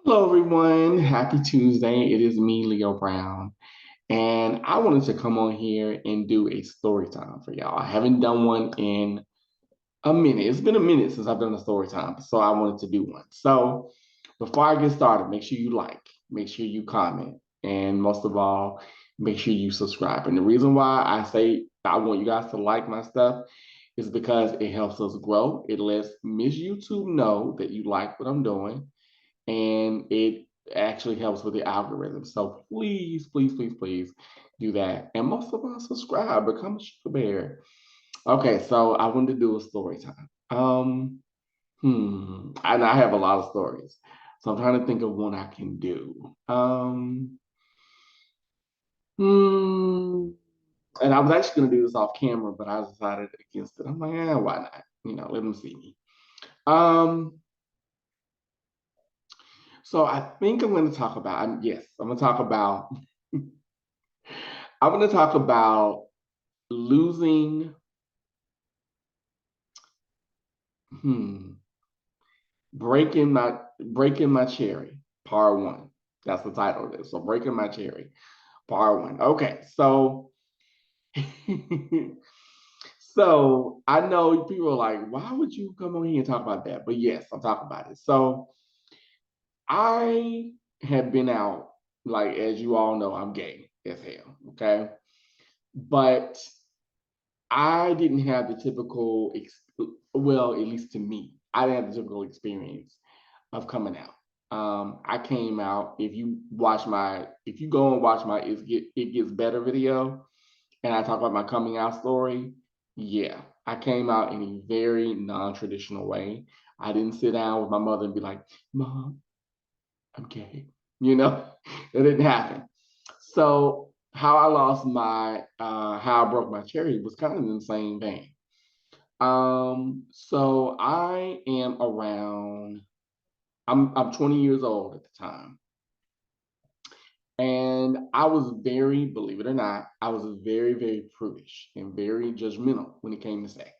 Hello, everyone. Happy Tuesday. It is me, Leo Brown, and I wanted to come on here and do a story time for y'all. I haven't done one in a minute. It's been a minute since I've done a story time, so I wanted to do one. So, before I get started, make sure you like, make sure you comment, and most of all, make sure you subscribe. And the reason why I say I want you guys to like my stuff is because it helps us grow. It lets Miss YouTube know that you like what I'm doing and it actually helps with the algorithm. So please, please, please, please do that. And most of all, subscribe, become a sugar bear. Okay, so I wanted to do a story time. And I have a lot of stories. So I'm trying to think of one I can do. Hmm, and I was actually gonna do this off camera, but I decided against it. I'm like, why not? Let them see me. Um, so I think I'm gonna talk about, yes, I'm gonna talk about I'm going to talk about losing, hmm, breaking my cherry, part one. That's the title of this. So breaking my cherry, part one. Okay, so so I know people are like, why would you come on here and talk about that? But yes, I'll talk about it. So I have been out, like as you all know, I'm gay as hell. Okay, but I didn't have the typical, well, at least to me, I didn't have the typical experience of coming out. I came out. If you go and watch my It Gets Better video, and I talk about my coming out story, yeah, I came out in a very non-traditional way. I didn't sit down with my mother and be like, "Mom, I'm gay." You know, that didn't happen. So how I lost how I broke my cherry was kind of in the same vein. So I am around, I'm 20 years old at the time. And I was very, believe it or not, I was very, very prudish and very judgmental when it came to sex.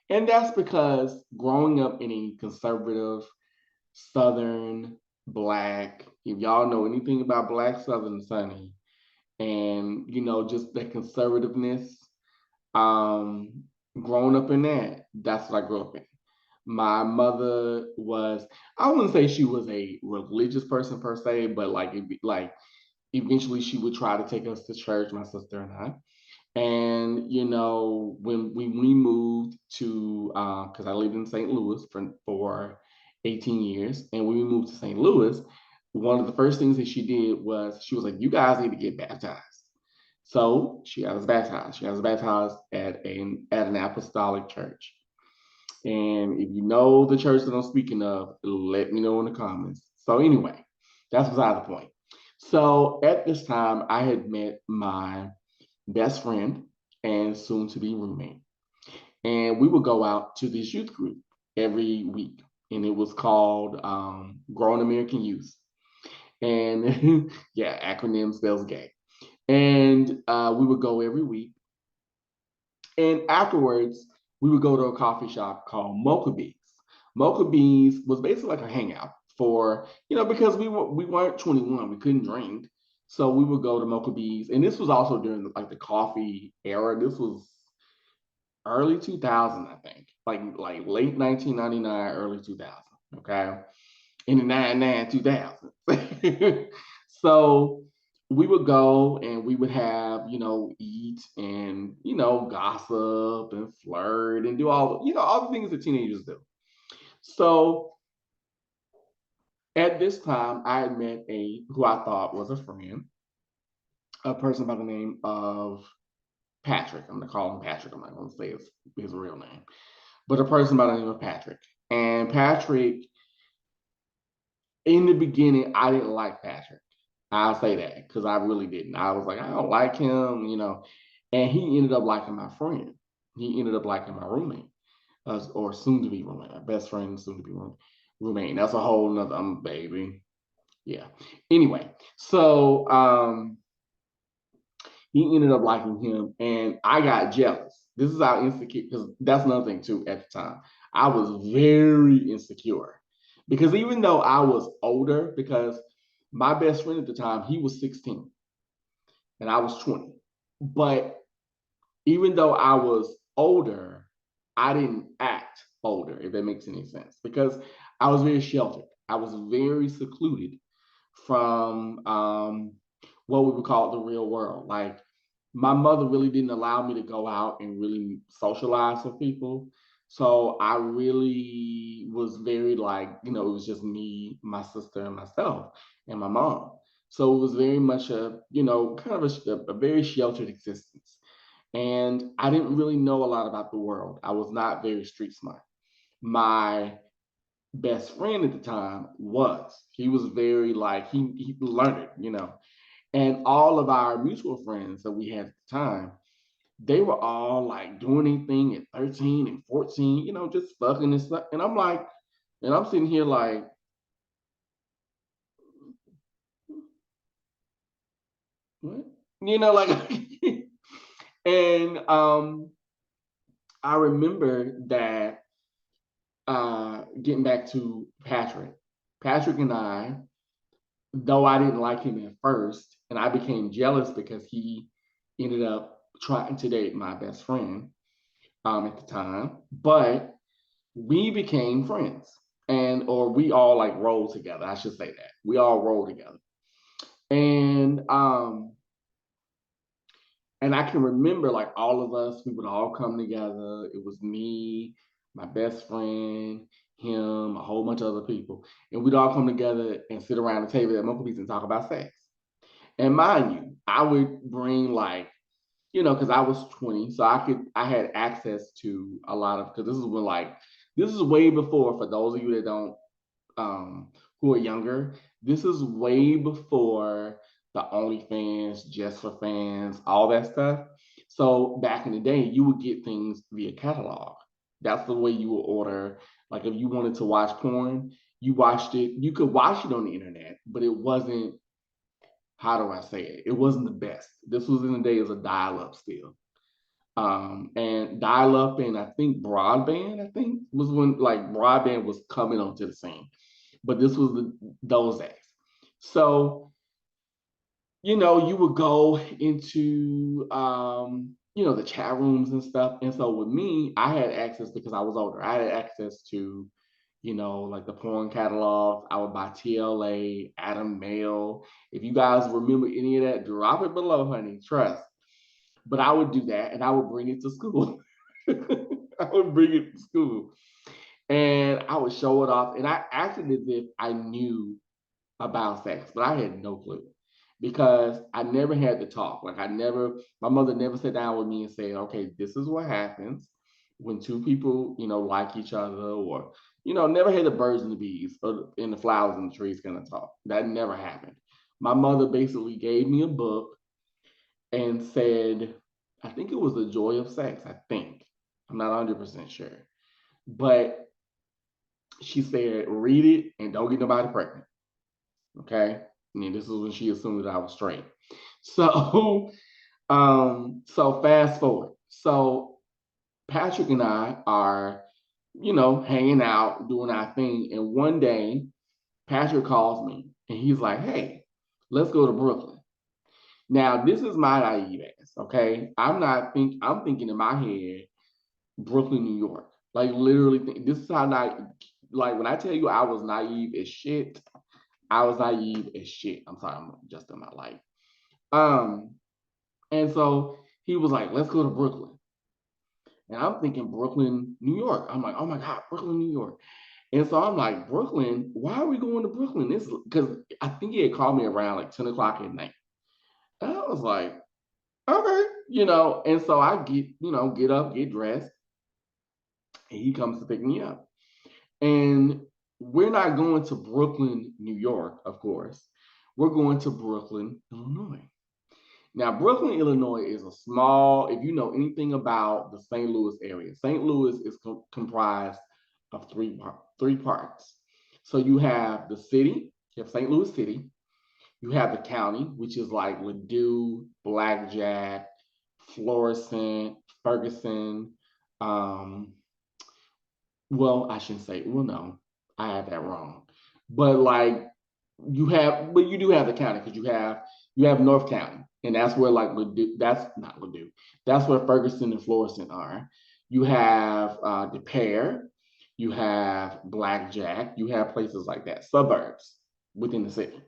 And that's because growing up in a conservative, Southern, Black, if y'all know anything about Black Southern Sunny, and just that conservativeness, um, growing up in that's what I grew up in. My mother was, I wouldn't say she was a religious person per se, but like eventually she would try to take us to church, my sister and I. And when we moved to, because I lived in St. Louis for 18 years, and when we moved to St. Louis, one of the first things that she did was she was like, "You guys need to get baptized." So she got us baptized. She got us baptized at an apostolic church. And if you know the church that I'm speaking of, let me know in the comments. So anyway, that's beside the point. So at this time, I had met my best friend and soon to be roommate. And we would go out to this youth group every week. And it was called Growing American Youth. And yeah, acronym spells gay. And we would go every week. And afterwards, we would go to a coffee shop called Mocha Bees. Mocha Bees was basically like a hangout for, because we weren't 21, we couldn't drink. So we would go to Mocha Bees. And this was also during the coffee era. This was early 2000, I think. Like late 1999, early 2000. Okay. In the 99, 2000. So we would go and we would have, eat and, gossip and flirt and do all the things that teenagers do. So at this time, I had met who I thought was a friend, a person by the name of Patrick. I'm gonna call him Patrick. I'm not gonna say his real name, but a person by the name of Patrick. And Patrick, in the beginning, I didn't like Patrick. I'll say that because I really didn't. I was like, I don't like him. And he ended up liking my friend. He ended up liking my roommate, or soon to be roommate, my best friend, soon to be roommate. That's a whole nother baby. Yeah. Anyway, so he ended up liking him, and I got jealous. This is how insecure, because that's another thing too at the time. I was very insecure Because even though I was older, because my best friend at the time, he was 16 and I was 20. But even though I was older, I didn't act older, if that makes any sense, because I was very sheltered. I was very secluded from what we would call the real world. Like my mother really didn't allow me to go out and really socialize with people. So I really was very like, it was just me, my sister, and myself, and my mom. So it was very much kind of a very sheltered existence. And I didn't really know a lot about the world. I was not very street smart. My best friend at the time was. He was very like he learned it. And all of our mutual friends that we had at the time, they were all like doing anything at 13 and 14, just fucking and stuff. And I'm like, and I'm sitting here like, what? Like and I remember that getting back to Patrick. Patrick and I, though I didn't like him at first, and I became jealous because he ended up trying to date my best friend at the time, but we became friends. And or we all like rolled together. I should say that. We all rolled together. And I can remember like all of us, we would all come together. It was me, my best friend, him, a whole bunch of other people. And we'd all come together and sit around the table at Mocha and talk about sex. And mind you, I would bring like, because I was 20, so I had access to a lot of, because this is way before, for those of you that don't, who are younger, this is way before the OnlyFans, Just for Fans, all that stuff. So back in the day, you would get things via catalog. That's the way you would order. Like if you wanted to watch porn, you watched it. You could watch it on the internet, but it wasn't, how do I say it? It wasn't the best. This was in the days of dial-up still. And dial-up and I think broadband, I think was when like broadband was coming onto the scene. But this was those days. So, you would go into the chat rooms and stuff. And so with me, I had access because I was older. I had access to like the porn catalogs. I would buy TLA, Adam Mail. If you guys remember any of that, drop it below, honey. Trust. But I would do that and I would bring it to school. I would bring it to school and I would show it off. And I acted as if I knew about sex, but I had no clue because I never had to talk. Like my mother never sat down with me and said, okay, this is what happens when two people, like each other, or, never had the birds and the bees or and the flowers and the trees kind of talk. That never happened. My mother basically gave me a book and said, I think it was The Joy of Sex, I think. I'm not 100% sure. But she said, read it and don't get nobody pregnant. Okay. And this is when she assumed that I was straight. So, so fast forward. So Patrick and I are, hanging out, doing our thing. And one day, Patrick calls me and he's like, hey, let's go to Brooklyn. Now, this is my naive ass, okay? I'm thinking in my head, Brooklyn, New York. Like literally, this is how like when I tell you I was naive as shit, I was naive as shit. I'm sorry, I'm just in my life. Um, and so he was like, let's go to Brooklyn. And I'm thinking Brooklyn, New York. I'm like, oh my God, Brooklyn, New York. And so I'm like, Brooklyn, why are we going to Brooklyn? This because I think he had called me around like 10 o'clock at night. And I was like, okay, and so I get up, get dressed, and he comes to pick me up. And we're not going to Brooklyn, New York, of course. We're going to Brooklyn, Illinois. Now, Brooklyn, Illinois is a small, if you know anything about the St. Louis area, St. Louis is comprised of three parts. So you have the city, you have St. Louis City, you have the county, which is like Ladue, Blackjack, Florissant, Ferguson. Well, I shouldn't say, well, no, I had that wrong. but like you do have the county because you have North County, and that's where like Ladue, that's not Ladue, that's where Ferguson and Florissant are. You have De Pere, you have Blackjack, you have places like that, suburbs within the city,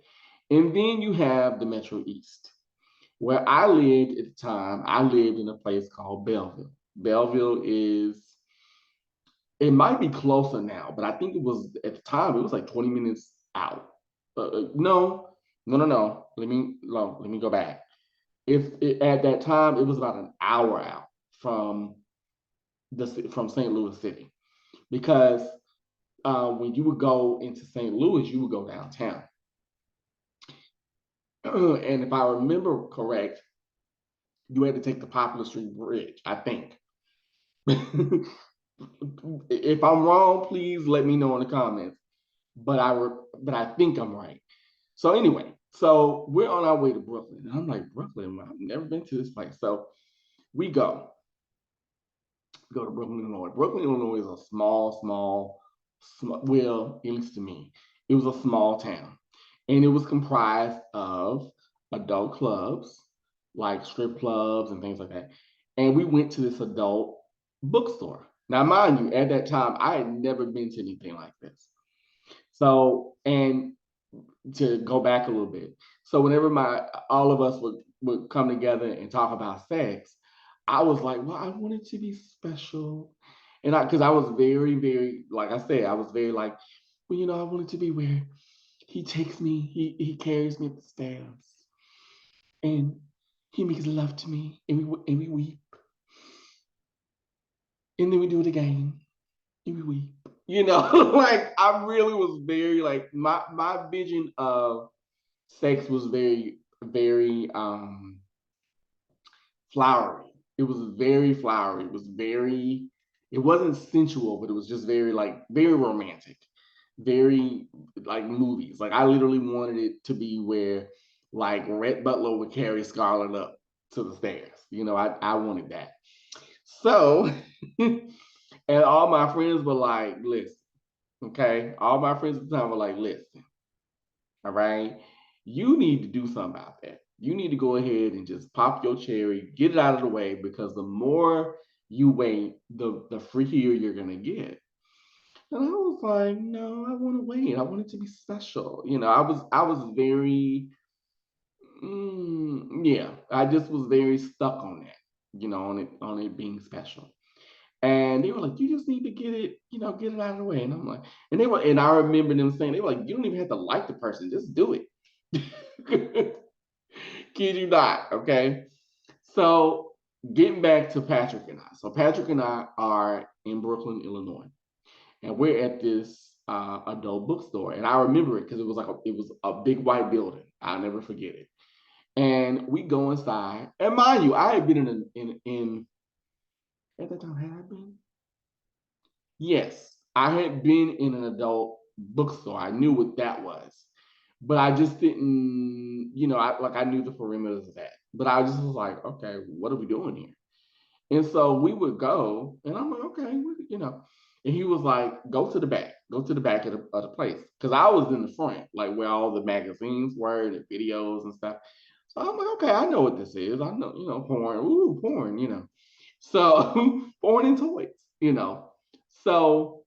and then you have the Metro East. Where I lived at the time, I lived in a place called Belleville. Belleville is, it might be closer now, but I think it was at the time, it was like 20 minutes out. No, no, no, no. Let me go back. At that time, it was about an hour out from from St. Louis City because when you would go into St. Louis, you would go downtown. And if I remember correct, you had to take the Poplar Street Bridge, I think. If I'm wrong, please let me know in the comments. But I think I'm right. So anyway, so we're on our way to Brooklyn. And I'm like, Brooklyn, I've never been to this place. So we go to Brooklyn, Illinois. Brooklyn, Illinois is a small, well, at least to me, it was a small town. And it was comprised of adult clubs, like strip clubs and things like that. And we went to this adult bookstore. Now, mind you, at that time, I had never been to anything like this. So, and to go back a little bit. So whenever all of us would come together and talk about sex, I was like, well, I want it to be special. And because I was very, very, like I said, I was very like, well, I want it to be where he takes me, he carries me up the stairs and he makes love to me and we weep. And then we do it again and we weep. Like I really was very like my vision of sex was very, very flowery. It was very flowery. It wasn't sensual, but it was just very like very romantic, very like movies. Like I literally wanted it to be where like Rhett Butler would carry Scarlett up to the stairs. I wanted that. So, and all my friends were like, listen, okay? All my friends at the time were like, listen, all right, you need to do something about that. You need to go ahead and just pop your cherry, get it out of the way, because the more you wait, the freakier you're gonna get. And I was like, no, I want to wait. I want it to be special. I was very, yeah. I just was very stuck on that. On it being special. And they were like, you just need to get it, get it out of the way. And I'm like, and I remember them saying, they were like, you don't even have to like the person, just do it. Kid you not, okay? So getting back to Patrick and I. So Patrick and I are in Brooklyn, Illinois, and we're at this adult bookstore. And I remember it because it was a big white building. I'll never forget it. And we go inside, and mind you, I had been in at that time, had I been? Yes, I had been in an adult bookstore. I knew what that was, but I just didn't, I knew the perimeters of that. But I just was like, okay, what are we doing here? And so we would go, and I'm like, okay, And he was like, go to the back of the place. Because I was in the front, like where all the magazines were, the videos and stuff. So I'm like, okay, I know what this is. I know, porn, porn. So porn and toys. So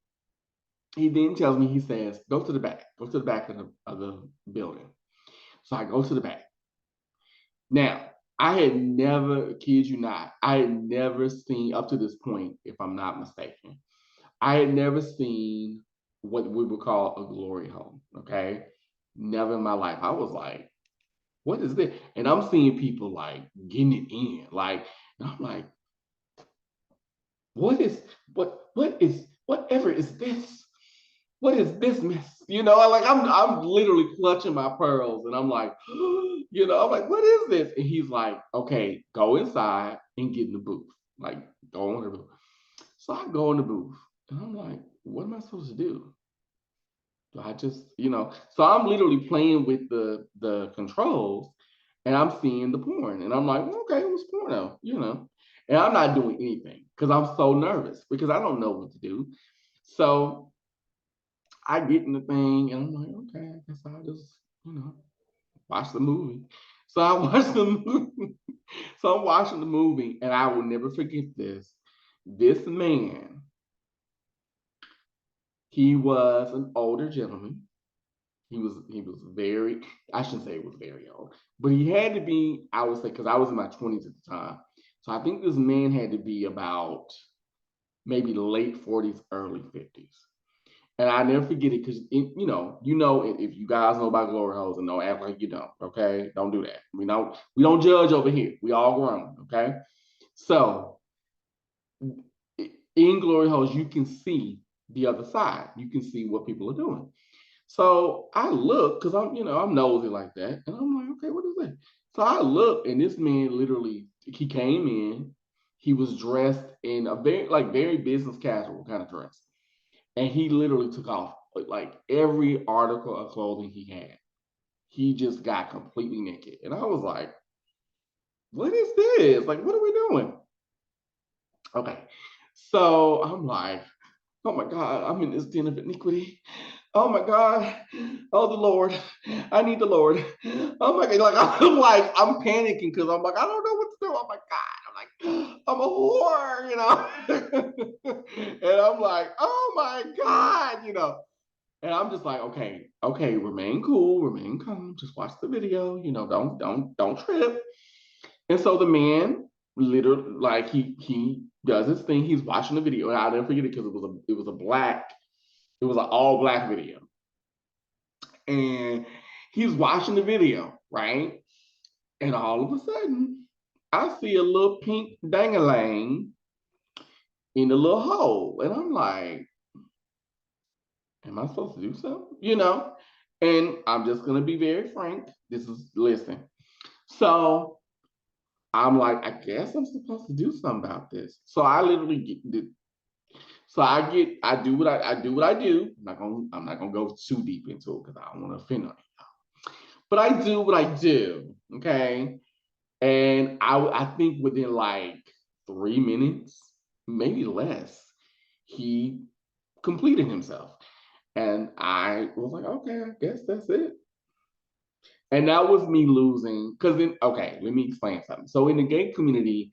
he then tells me, he says, go to the back of the building. So I go to the back. Now, I had never, kid you not, I had never seen, up to this point, if I'm not mistaken, I had never seen what we would call a glory hole, okay? Never in my life. I was like, what is this? And I'm seeing people like getting it in. Like, and I'm like, whatever is this? What is this mess? Like I'm literally clutching my pearls and I'm like, I'm like, what is this? And he's like, okay, go inside and get in the booth. Like, go in the booth. So I go in the booth and I'm like, what am I supposed to do? Do I just, so I'm literally playing with the controls and I'm seeing the porn. And I'm like, okay, it was porno. And I'm not doing anything because I'm so nervous because I don't know what to do. So I get in the thing and I'm like, okay, I guess I'll just, watch the movie. So I watched the movie. So I'm watching the movie and I will never forget this. This man, he was an older gentleman. He was very, I shouldn't say he was very old, but he had to be, I would say, because I was in my 20s at the time. So I think this man had to be about maybe late 40s, early 50s. And I never forget it because if you guys know about glory holes and don't act like you don't, okay? Don't do that. We don't judge over here. We all grown, okay? So in glory holes, you can see the other side. You can see what people are doing. So I look because I'm nosy like that, and I'm like, okay, what is that? So I look, and this man literally he came in. He was dressed in a very business casual kind of dress, and he literally took off like every article of clothing he had. He just got completely naked, and I was like, what is this? Like, what are we doing? Okay, so I'm like, oh my God, I'm in this den of iniquity. Oh my God. Oh the Lord. I need the Lord. Oh my God. I'm panicking because I'm like, I don't know what to do. Oh my God. I'm like, I'm a whore. And I'm like, oh my God. And I'm just like, okay, remain cool, remain calm, just watch the video, don't trip. And so the man literally like he does his thing, he's watching the video, and I'll never forget it because it was an all black video. And he's watching the video, right? And all of a sudden, I see a little pink dangalang in the little hole. And I'm like, am I supposed to do something? And I'm just going to be very frank. Listen. So I'm like, I guess I'm supposed to do something about this. So I literally get, so I do what I do what I do. I'm not gonna go too deep into it because I don't want to offend anyone. But I do what I do, okay? And I think within like 3 minutes, maybe less, he completed himself. And I was like, okay, I guess that's it. And that was me losing, because then, okay, let me explain something. So in the gay community,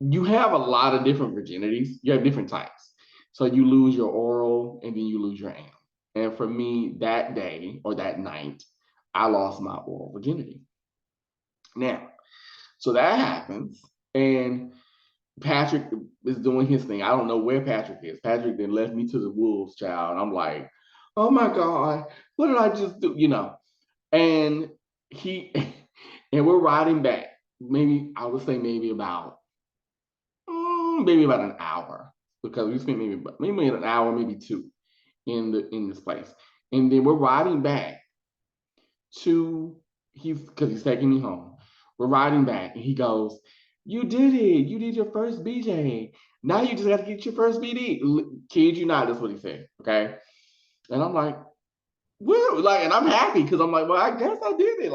you have a lot of different virginities. You have different types. So you lose your oral and then you lose your anal. And for me, that day or that night, I lost my oral virginity. Now, so that happens, and Patrick is doing his thing. I don't know where Patrick is. Patrick then left me to the wolves, child. And I'm like, oh my God, what did I just do? And he and we're riding back. Maybe I would say maybe about an hour, because we spent maybe an hour, maybe two in this place. And then we're riding back to because he's taking me home. We're riding back, and he goes, "You did it! You did your first BJ. Now you just got to get your first BD." Kid you not, that's what he said. Okay, and I'm like, "Well," and I'm happy because I'm like, "Well, I guess I did it."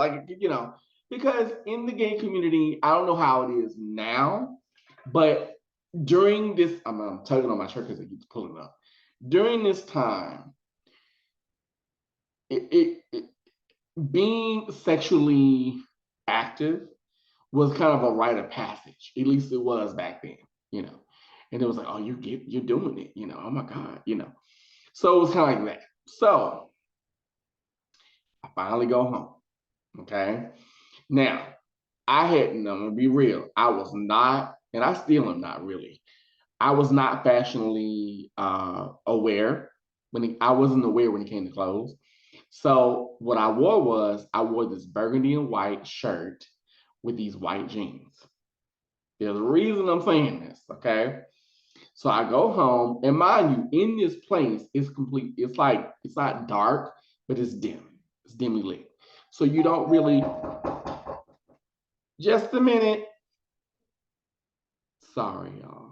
Because in the gay community, I don't know how it is now, but during this, I'm tugging on my shirt because it keeps pulling up. During this time, it being sexually active was kind of a rite of passage. At least it was back then, you know. And it was like, oh, you're doing it, oh my God. So it was kind of like that. So I finally go home. Okay. Now, I'm gonna be real. I was not, and I still am not really. I was not fashionably aware I wasn't aware when it came to clothes. So what I wore this burgundy and white shirt with these white jeans. There's a reason I'm saying this, okay? So I go home, and mind you, in this place, it's complete. It's like it's not dark, but it's dim. It's dimly lit. So you don't really. Just a minute. Sorry, y'all.